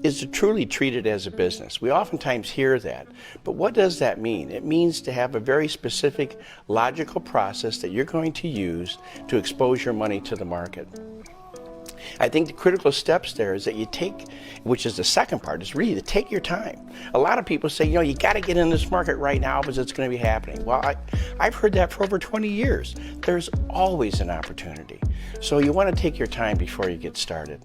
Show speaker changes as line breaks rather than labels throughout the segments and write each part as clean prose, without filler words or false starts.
is to truly treat it as a business. We oftentimes hear that, but what does that mean? It means to have a very specific logical process that you're going to use to expose your money to the market. I think the critical steps there is that you take, which is the second part, is really to take your time. A lot of people say, you got to get in this market right now because it's going to be happening. Well, I've heard that for over 20 years. There's always an opportunity. So you want to take your time before you get started.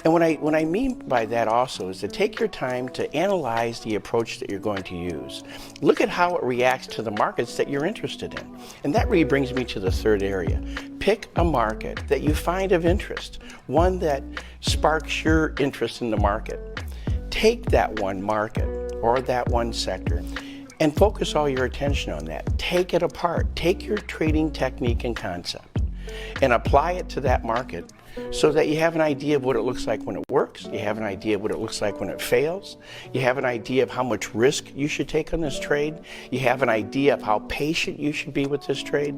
And what I mean by that also is to take your time to analyze the approach that you're going to use. Look at how it reacts to the markets that you're interested in. And that really brings me to the third area. Pick a market that you find of interest, one that sparks your interest in the market. Take that one market or that one sector and focus all your attention on that. Take it apart. Take your trading technique and concept and apply it to that market so that you have an idea of what it looks like when it works, you have an idea of what it looks like when it fails, you have an idea of how much risk you should take on this trade, you have an idea of how patient you should be with this trade,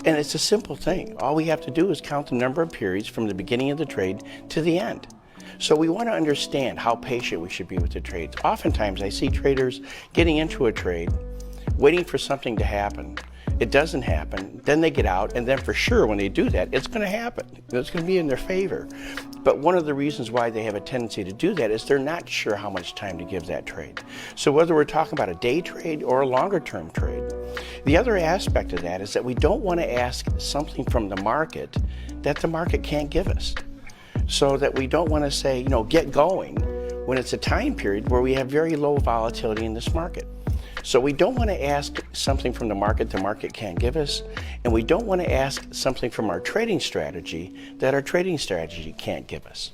and it's a simple thing. All we have to do is count the number of periods from the beginning of the trade to the end. So we want to understand how patient we should be with the trades. Oftentimes I see traders getting into a trade, waiting for something to happen. It doesn't happen, then they get out, and then for sure when they do that, it's going to happen. It's going to be in their favor. But one of the reasons why they have a tendency to do that is they're not sure how much time to give that trade. So whether we're talking about a day trade or a longer term trade, the other aspect of that is that we don't want to ask something from the market that the market can't give us. So that we don't want to say, get going when it's a time period where we have very low volatility in this market. So we don't want to ask something from the market can't give us, and we don't want to ask something from our trading strategy that our trading strategy can't give us.